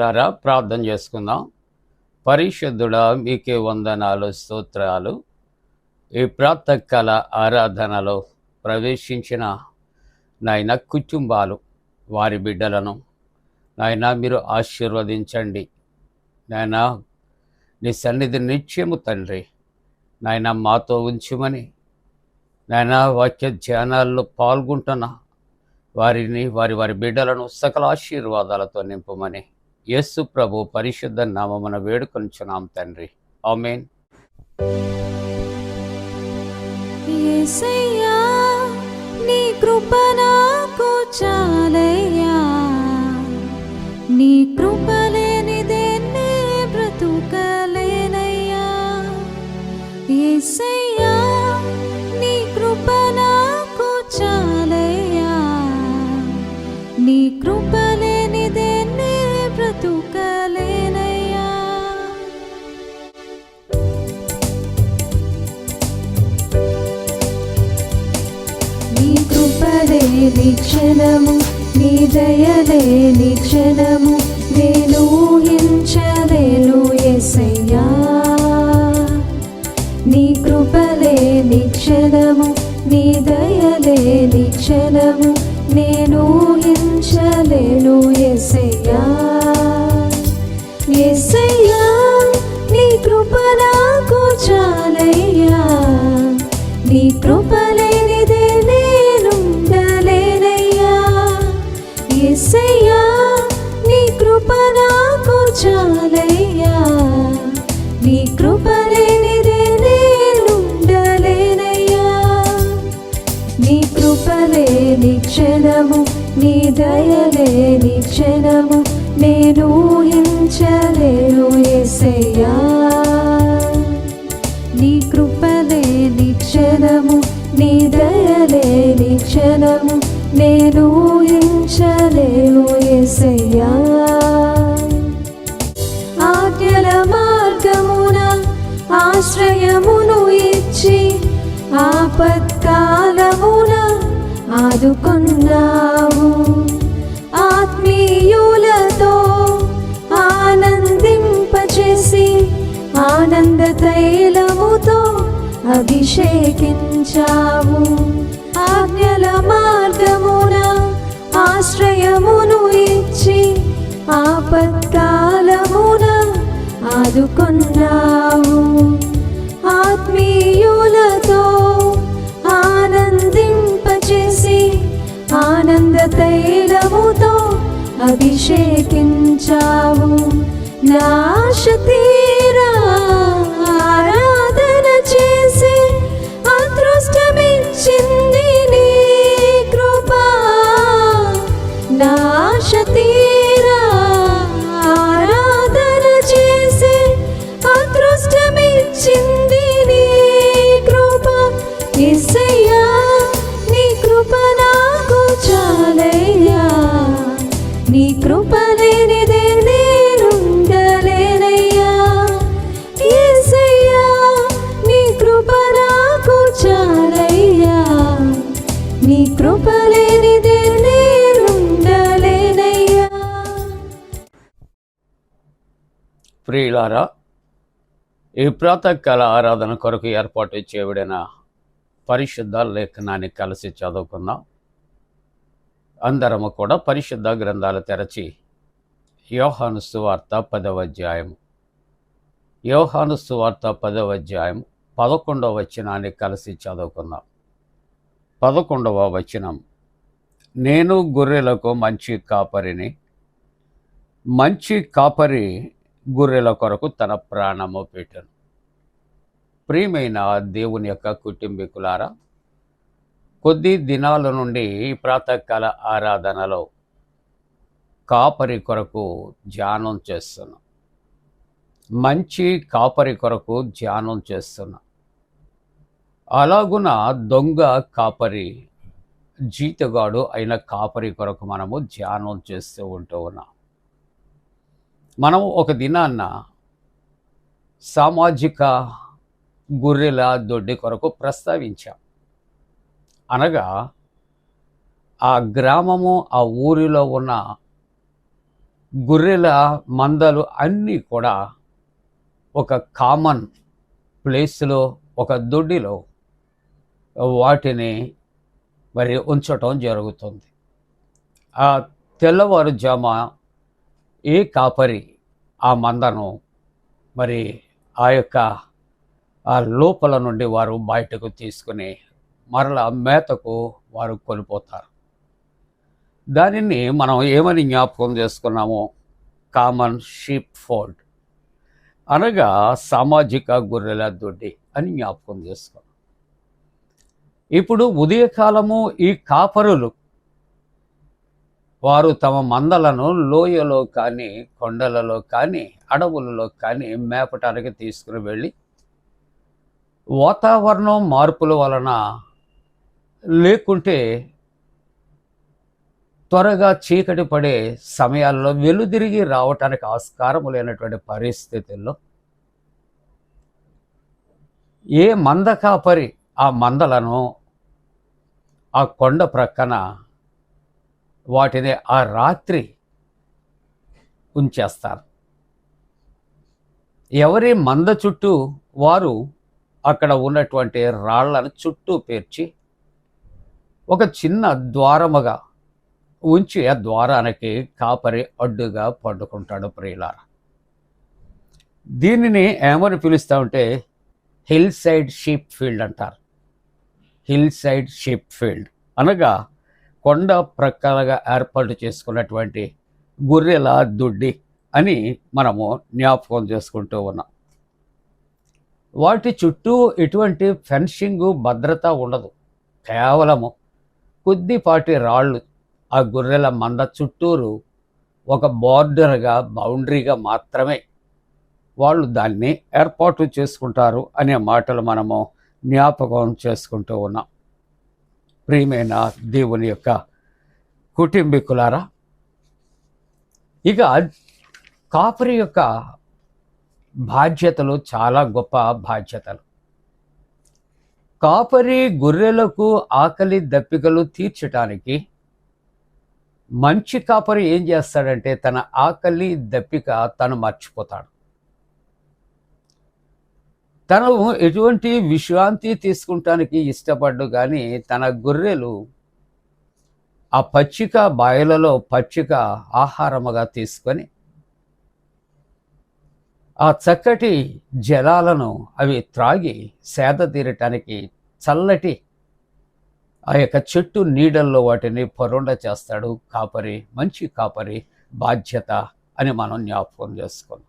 ప్రియులారా, ప్రార్థన చేసుకుందాం. పరిశుద్ధుడా, మీకే వందనాలు, స్తోత్రాలు. ఈ ప్రాతకాల ఆరాధనలో ప్రవేశించిన నాయన కుటుంబాలు, వారి బిడ్డలను నాయన మీరు ఆశీర్వదించండి. నాయన నీ సన్నిధి నిత్యము తండ్రి నాయన మాతో ఉంచుమని, నాయన వాక్య ధ్యానాల్లో పాల్గొంటున్న వారిని, వారి బిడ్డలను సకల ఆశీర్వాదాలతో నింపమని యేసు ప్రభు పరిశుద్ధ నామమున వేడుకొనుచున్నాం తండ్రి. ఆమేన్. యేసయ్యా, నీ కృప నాకు చాలయ్యా, నీ కృప లేనిదే నే బ్రతుకలేనయ్యా. యేసయ్యా, నీ కృప నాకు చాలయ్యా, నీ కృప లేనిదే నే బ్రతుకలేనయ్యా. నీ కృపలేని క్షణము, నీ దయలేని క్షణము నేను ఊహించలేను యేసయ్యా. నీ కృపలేని క్షణము, నీ దయలేని క్షణము నేను ఊహించలేను యేసయ్యా. యేసయ్యా, నీ కృప నాకు చాలయ్యా, నీ కృప లేనిదే నేనుండలేనయ్యా. యేసయ్యా, నీ కృప నాకు చాలయ్యా, నీ కృప లేనిదే నేనుండలేనయ్యా. నీ కృప లేని క్షణము, నీ దయలేని క్షణము నేను ఊహించలేను యేసయ్యా. నీ కృప లేని క్షణము, నీ దయలేని క్షణము నేను ఊహించలేను యేసయ్యా. ఆజ్ఞల మార్గమున ఆశ్రయమును ఇచ్చి ఆపత్కాలమున ఆదుకున్నావు. ఆత్మీయులతో ఆనందింపచేసి ఆనంద తైలముతో అభిషేకించావు. ఆజ్ఞల మార్గమున ఆశ్రయమును ఇచ్చి ఆపత్కాలమున ఆదుకున్నావు. ఆత్మీయులతో ఆనందింపచేసి ఆనంద తైలముతో అభిషేకించావు. నా ఆశ తీరా ఆరాధన చేసి అదృష్టమిచ్చింది నీ కృపా. నా ఆశ తీరా ఆరాధన చేసి అదృష్టమిచ్చింది నీ కృపా. యేసయ్యా, నీ కృప నాకు చాలయ్యా, నీ కృప లేనిదే నేనుండలేనయ్యా. యేసయ్యా, నీ కృప నాకు చాలయ్యా, నీ కృప లేనిదే నేనుండలేనయ్యా. ప్రియులారా, ఈ ప్రాతకాల ఆరాధన కొరకు ఏర్పాటు చేయబడిన పరిశుద్ధ లేఖనాన్ని కలిసి చదువుకుందాం. అందరము కూడా పరిశుద్ధ గ్రంథాలు తెరచి యోహాను సువార్త 10వ అధ్యాయం, యోహాను సువార్త 10వ అధ్యాయం 11వ వచనాన్ని కలిసి చదువుకుందాం. 11వ వచనం: నేను గొర్రెలకు మంచి కాపరిని, మంచి కాపరి గొర్రెల కొరకు తన ప్రాణము పెట్టెను. ప్రియమైన దేవుని యొక్క కుటుంబీకులారా, కొద్ది దినాల నుండి ఈ ప్రాతకాల ఆరాధనలో కాపరి కొరకు ధ్యానం చేస్తున్నాం. మంచి కాపరి కొరకు ధ్యానం చేస్తున్నాం. అలాగున దొంగ కాపరి, జీతగాడు అయిన కాపరి కొరకు మనము ధ్యానం చేస్తూ ఉన్నాం. మనం ఒక దినాన్న సామాజిక గొర్రెల దొడ్డి కొరకు ప్రస్తావించాం. అనగా ఆ గ్రామము, ఆ ఊరిలో ఉన్న గొర్రెల మందలు అన్నీ కూడా ఒక కామన్ ప్లేస్లో, ఒక దొడ్డిలో వాటిని మరి ఉంచటం జరుగుతుంది. ఆ తెల్లవారుజామ ఏ కాపరి ఆ మందను మరి ఆ యొక్క ఆ లోపల నుండి వారు బయటకు తీసుకుని మరలా మేతకు వారు కొనిపోతారు. దానిని మనం ఏమని జ్ఞాపకం చేసుకున్నాము? కామన్ షీప్ ఫోల్డ్, అనగా సామాజిక గొర్రెల దొడ్డి అని జ్ఞాపకం చేసుకున్నాం. ఇప్పుడు ఉదయకాలము ఈ కాపరులు వారు తమ మందలను లోయలో కానీ, కొండలలో కానీ, అడవులలో కానీ మేపటానికి తీసుకుని వెళ్ళి వాతావరణం మార్పుల వలన లేకుంటే త్వరగా చీకటి పడే సమయాల్లో వెలుదిరిగి రావటానికి ఆస్కారం లేనటువంటి పరిస్థితుల్లో ఏ మంద కాపరి ఆ మందలను ఆ కొండ ప్రక్కన వాటిని ఆ రాత్రి ఉంచేస్తారు. ఎవరి మంద చుట్టూ వారు అక్కడ ఉన్నటువంటి రాళ్లను చుట్టూ పేర్చి ఒక చిన్న ద్వారముగా ఉంచి ఆ ద్వారానికి కాపరి అడ్డుగా పండుకుంటాడు. ప్రియులారా, దీనిని ఏమని పిలుస్తా ఉంటే హిల్ సైడ్ షీప్ ఫీల్డ్ అంటారు. హిల్ సైడ్ షీప్ ఫీల్డ్ అనగా కొండ ప్రక్కలుగా ఏర్పాటు చేసుకున్నటువంటి గొర్రెల దొడ్డి అని మనము జ్ఞాపకం చేసుకుంటూ ఉన్నాం. వాటి చుట్టూ ఎటువంటి ఫెన్సింగు, భద్రత ఉండదు. కేవలము కొద్దిపాటి రాళ్ళు ఆ గొర్రెల మంద చుట్టూరు ఒక బార్డర్గా, బౌండరీగా మాత్రమే వాళ్ళు దాన్ని ఏర్పాటు చేసుకుంటారు అనే మాటలు మనము జ్ఞాపకం చేసుకుంటూ ఉన్నాం. ప్రియమైన దేవుని యొక్క కుటుంబీకులారా, ఇక కాపరి యొక్క బాధ్యతలు చాలా గొప్ప బాధ్యతలు. కాపరి గొర్రెలకు ఆకలి దప్పికలు తీర్చడానికి మంచి కాపరి ఏం చేస్తాడంటే తన ఆకలి దప్పిక తను మర్చిపోతాడు. తను ఎటువంటి విశ్రాంతి తీసుకుంటానికి ఇష్టపడ్డు, కానీ తన గొర్రెలు ఆ పచ్చిక బాయలలో పచ్చిక ఆహారముగా తీసుకొని ఆ చక్కటి జలాలను అవి త్రాగి సేద తీరటానికి చల్లటి ఆ యొక్క చెట్టు నీడల్లో వాటిని పరుండ చేస్తాడు కాపరి. మంచి కాపరి బాధ్యత అని మనం జ్ఞాపకం చేసుకున్నాం.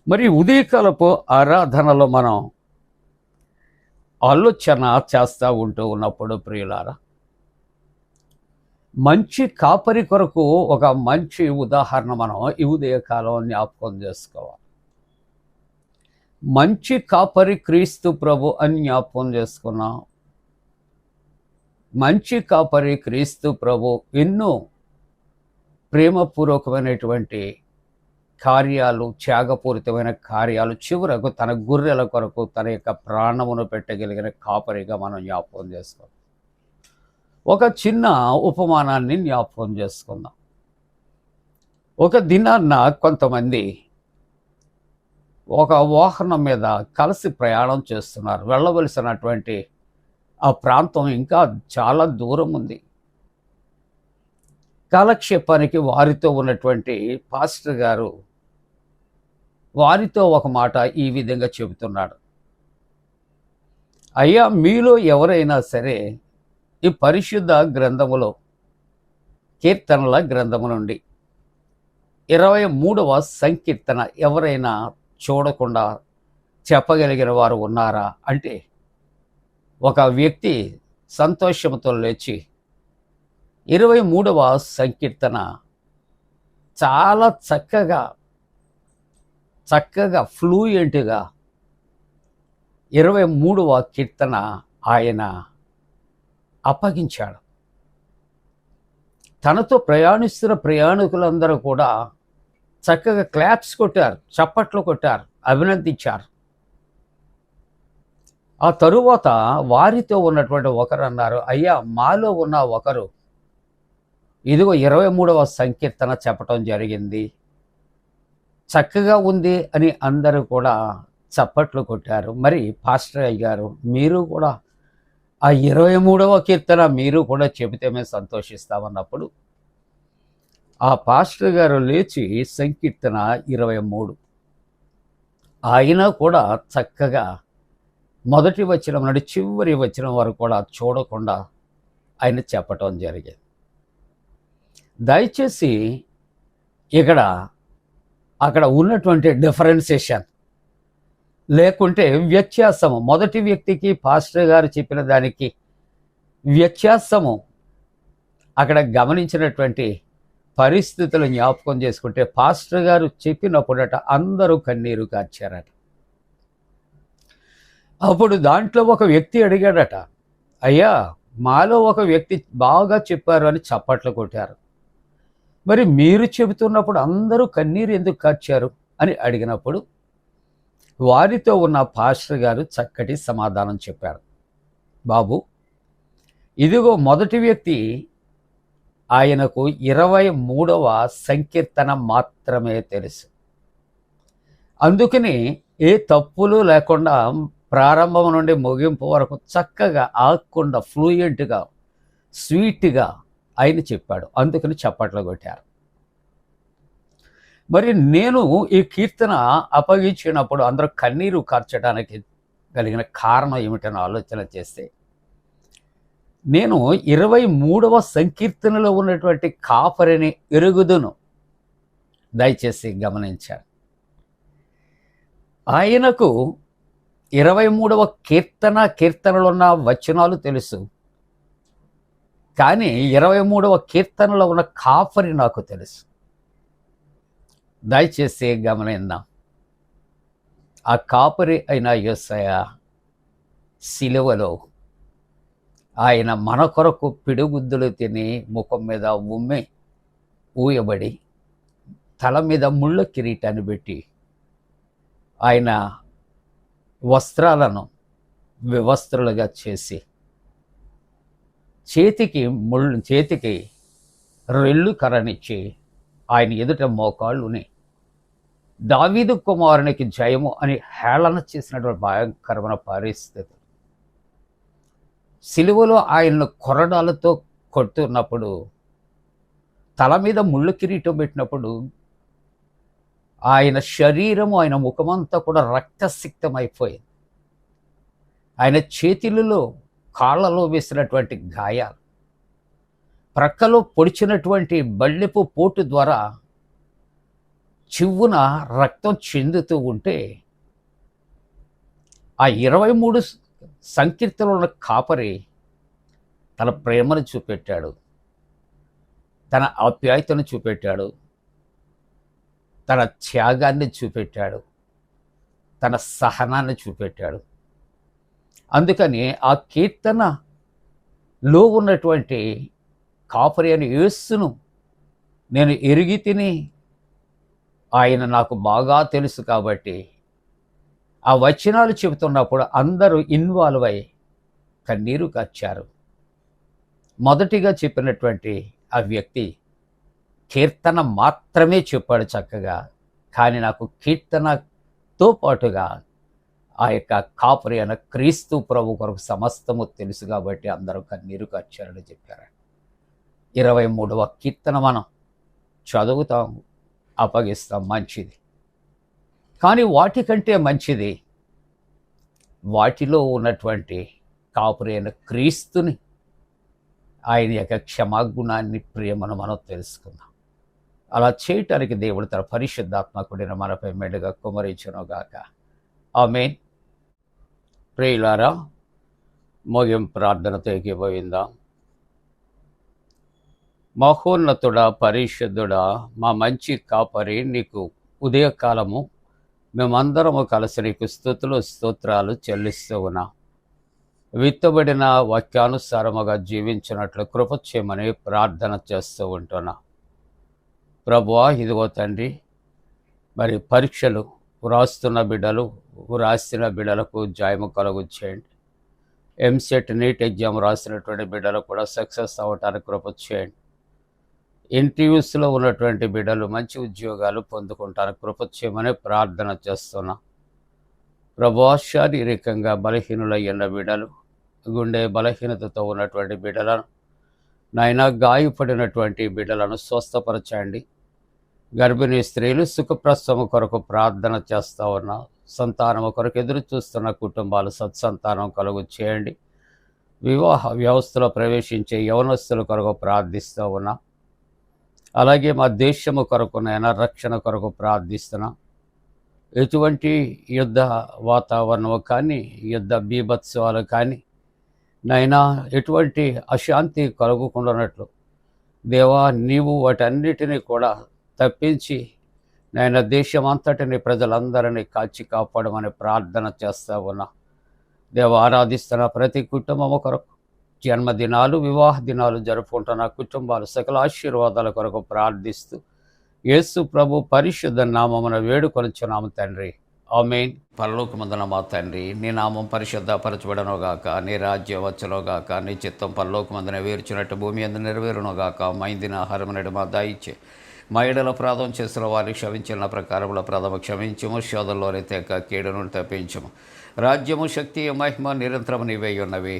మరి ఉదయకాలపు ఆరాధనలో మనం ఆలోచన చేస్తూ ఉంటూ ఉన్నప్పుడు ప్రియులారా, మంచి కాపరి కొరకు ఒక మంచి ఉదాహరణ మనం ఈ ఉదయకాలం జ్ఞాపకం చేసుకోవాలి. మంచి కాపరి క్రీస్తు ప్రభు అని జ్ఞాపకం చేసుకున్నాం. మంచి కాపరి క్రీస్తు ప్రభు ఎన్నో ప్రేమపూర్వకమైనటువంటి కార్యాలు, త్యాగపూరితమైన కార్యాలు, చివరకు తన గొర్రెల కొరకు తన యొక్క ప్రాణమును పెట్టగలిగిన కాపరిగా మనం జ్ఞాపకం చేసుకోవాలి. ఒక చిన్న ఉపమానాన్ని జ్ఞాపకం చేసుకుందాం. ఒక దినాన్న కొంతమంది ఒక వాహనం మీద కలిసి ప్రయాణం చేస్తున్నారు. వెళ్ళవలసినటువంటి ఆ ప్రాంతం ఇంకా చాలా దూరం ఉంది. కాలక్షేపానికి వారితో ఉన్నటువంటి పాస్టర్ గారు వారితో ఒక మాట ఈ విధంగా చెబుతున్నాడు. అయ్యా, మీలో ఎవరైనా సరే ఈ పరిశుద్ధ గ్రంథములో, కీర్తనల గ్రంథము నుండి 23వ సంకీర్తన ఎవరైనా చూడకుండా చెప్పగలిగిన వారు ఉన్నారా అంటే ఒక వ్యక్తి సంతోషంతో లేచి 23వ సంకీర్తన చాలా చక్కగా ఫ్లూయెంట్గా 23వ కీర్తన ఆయన అప్పగించాడు. తనతో ప్రయాణిస్తున్న ప్రయాణికులందరూ కూడా చక్కగా క్లాప్స్ కొట్టారు, చప్పట్లు కొట్టారు, అభినందించారు. ఆ తరువాత వారితో ఉన్నటువంటి ఒకరు అన్నారు, అయ్యా, మాలో ఉన్న ఒకరు ఇదిగో 23వ సంకీర్తన చెప్పటం జరిగింది. చక్కగా ఉంది అని అందరూ కూడా చప్పట్లు కొట్టారు. మరి పాస్టర్ అయ్యారు, మీరు కూడా ఆ 23వ కీర్తన మీరు కూడా చెబితే మేము సంతోషిస్తామన్నప్పుడు ఆ పాస్టర్ గారు లేచి సంకీర్తన 23 ఆయన కూడా చక్కగా మొదటి వచనం నుండి చివరి వచనం వరకు కూడా చూడకుండా ఆయన చెప్పటం జరిగింది. దయచేసి అక్కడ ఉన్నటువంటి డిఫరెన్సియేషన్ లేకుంటే వ్యత్యాసము, మొదటి వ్యక్తికి పాస్టర్ గారు చెప్పిన దానికి వ్యత్యాసము అక్కడ గమనించినటువంటి పరిస్థితులు జ్ఞాపకం చేసుకుంటే పాస్టర్ గారు చెప్పినప్పుడట అందరూ కన్నీరు కార్చారట. అప్పుడు దాంట్లో ఒక వ్యక్తి అడిగాడట, అయ్యా మాలో ఒక వ్యక్తి బాగా చెప్పారు అని చప్పట్లు కొట్టారు, మరి మీరు చెబుతున్నప్పుడు అందరూ కన్నీరు ఎందుకు కార్చారు అని అడిగినప్పుడు వారితో ఉన్న పాస్టర్ గారు చక్కటి సమాధానం చెప్పారు. బాబు, ఇదిగో మొదటి వ్యక్తి ఆయనకు 23వ సంకీర్తన మాత్రమే తెలుసు. అందుకని ఏ తప్పులు లేకుండా ప్రారంభం నుండి ముగింపు వరకు చక్కగా ఆగకుండా ఫ్లూయెంట్గా స్వీట్గా ఆయన చెప్పాడు. అందుకని చప్పట్లు కొట్టారు. మరి నేను ఈ కీర్తన అప్పగించినప్పుడు అందరూ కన్నీరు కార్చడానికి కలిగిన కారణం ఏమిటని ఆలోచన చేస్తే నేను 23వ సంకీర్తనలో ఉన్నటువంటి కాపరిని ఎరుగుదును. దయచేసి గమనించాను. ఆయనకు 23వ కీర్తనలో ఉన్న వచనాలు తెలుసు, కానీ 23వ కీర్తనలో ఉన్న కాపరి నాకు తెలుసు. దయచేసి గమనిద్దాం. ఆ కాపరి అయిన యేసయ్య సిలువలో ఆయన మన కొరకు పిడుగుద్దులు తిని ముఖం మీద ఉమ్మి ఊయబడి తల మీద ముళ్ళ కిరీటాన్ని పెట్టి ఆయన వస్త్రాలను వివస్త్రులుగా చేసి చేతికి రెల్లు కర్రనిచ్చి ఆయన ఎదుట మోకాళ్ళుని దావీదు కుమారునికి జయము అని హేళన చేసినటువంటి భయంకరమైన పరిస్థితి. సిలువలో ఆయన్ను కొరడాలతో కొడుతున్నప్పుడు, తల మీద ముళ్ళు కిరీటం పెట్టినప్పుడు ఆయన శరీరము, ఆయన ముఖమంతా కూడా రక్తసిక్తమైపోయింది. ఆయన చేతులలో కాళ్ళలో వేసినటువంటి గాయాలు, ప్రక్కలో పొడిచినటువంటి బళ్ళెపు పోటు ద్వారా చివ్వున రక్తం చెందుతూ ఉంటే ఆ 23 సంకీర్తనలో ఉన్న కాపరి తన ప్రేమను చూపెట్టాడు, తన ఆప్యాయతను చూపెట్టాడు, తన త్యాగాన్ని చూపెట్టాడు, తన సహనాన్ని చూపెట్టాడు. అందుకని ఆ కీర్తనలో ఉన్నటువంటి కాపరి అని యేసును నేను ఎరిగి తిని, ఆయన నాకు బాగా తెలుసు కాబట్టి ఆ వచనాలు చెబుతున్నప్పుడు అందరూ ఇన్వాల్వ్ అయ్యి కన్నీరు కార్చారు. మొదటిగా చెప్పినటువంటి ఆ వ్యక్తి కీర్తన మాత్రమే చెప్పాడు చక్కగా, కానీ నాకు కీర్తనతో పాటుగా ఆ యొక్క కాపరి అయిన క్రీస్తు ప్రభు కొరకు సమస్తము తెలుసు కాబట్టి అందరూ కన్నీరు కార్చారని చెప్పారు. 23వ కీర్తన మనం చదువుతాం, అప్పగిస్తాం, మంచిది. కానీ వాటికంటే మంచిది వాటిలో ఉన్నటువంటి కాపరి అయిన క్రీస్తుని, ఆయన యొక్క క్షమాగుణాన్ని, ప్రేమను మనం తెలుసుకుందాం. అలా చేయటానికి దేవుడు తన పరిశుద్ధాత్మకుడిని మనపై మెండుగా కుమరించునుగాక. ఆమేన్. ప్రియులారా, ముగింపు ప్రార్థనతో ఏకీభవిందాం. మహోన్నతుడా, పరిశుద్ధుడా, మా మంచి కాపరి, నీకు ఉదయకాలము మేమందరము కలిసి నీకు స్తుతులు స్తోత్రాలు చెల్లిస్తూ ఉన్నాం. విత్తబడిన వాక్యానుసారముగా జీవించినట్లు కృప చేయమని ప్రార్థన చేస్తూ ఉంటున్నా. ప్రభువా, ఇదిగో తండ్రి, మరి పరీక్షలు వ్రాస్తున్న బిడ్డలు, వ్రాసిన బిడ్డలకు జయము కలుగు చేయండి. ఎంసెట్ నీట్ ఎగ్జామ్ రాసినటువంటి బిడ్డలు కూడా సక్సెస్ అవ్వటానికి కృప చేయండి. ఇంటర్వ్యూస్లో ఉన్నటువంటి బిడ్డలు మంచి ఉద్యోగాలు పొందుకుంటారు కృప చేయమని ప్రార్థన చేస్తున్నా. ప్రభువా, శారీరకంగా బలహీనులయ్యున్న బిడ్డలు, గుండె బలహీనతతో ఉన్నటువంటి బిడ్డలను, నాయనా గాయపడినటువంటి బిడ్డలను స్వస్థపరచండి. గర్భిణీ స్త్రీలు సుఖప్రసవం కొరకు ప్రార్థన చేస్తూ ఉన్నా. సంతానం కొరకు ఎదురు చూస్తున్న కుటుంబాలు సత్సంతానం కలుగు చేయండి. వివాహ వ్యవస్థలో ప్రవేశించే యవనస్తుల కొరకు ప్రార్థిస్తూ ఉన్నా. అలాగే మా దేశము కొరకు నైనా రక్షణ కొరకు ప్రార్థిస్తున్నా. ఎటువంటి యుద్ధ వాతావరణం కానీ, యుద్ధ బీభత్సవాలు కానీ నైనా ఎటువంటి అశాంతి కలుగుకుండానట్లు దేవా, నీవు వాటన్నిటినీ కూడా తప్పించి నాయన దేశమంతటిని ప్రజలందరినీ కాచి కాపాడమని ప్రార్థన చేస్తూ ఉన్నా. దేవ, ఆరాధిస్తున్న ప్రతి కుటుంబము కొరకు, జన్మదినాలు వివాహ దినాలు జరుపుకుంటున్న కుటుంబాలు సకల ఆశీర్వాదాల కొరకు ప్రార్థిస్తూ యేసు ప్రభు పరిశుద్ధ నామమున వేడుకొనుచున్నాము తండ్రి, ఆమేన్. పరలోకమందున మా తండ్రి, నీ నామం పరిశుద్ధపరచబడనుగాక, నీ రాజ్యం వచ్చునుగాక, నీ చిత్తం పరలోకమందున వేర్చినట్టు భూమి అందు నెరవేరునుగాక. మా ఇందిన ఆహారం నేడు మా దయచే, మా ఎడల ప్రార్థన చేసిన వారిని క్షమించిన ప్రకారముల ప్రథమ క్షమించము, శోధంలోనే తెక కీడు నుండి తప్పించము. రాజ్యము, శక్తి, మహిమ నిరంతరము నీవే ఉన్నవి,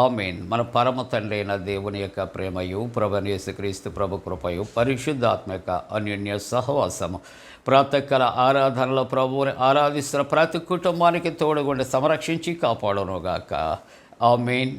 ఆమేన్. మన పరమ తండ్రి అయిన దేవుని యొక్క ప్రేమయు, ప్రభువైన యేసుక్రీస్తు ప్రభు కృపయు, పరిశుద్ధాత్మక అన్యోన్య సహవాసము, ప్రాతకాల ఆరాధనలో ప్రభువుని ఆరాధిస్తున్న ప్రతి కుటుంబానికి తోడుగుండి సంరక్షించి కాపాడునుగాక, ఆమేన్.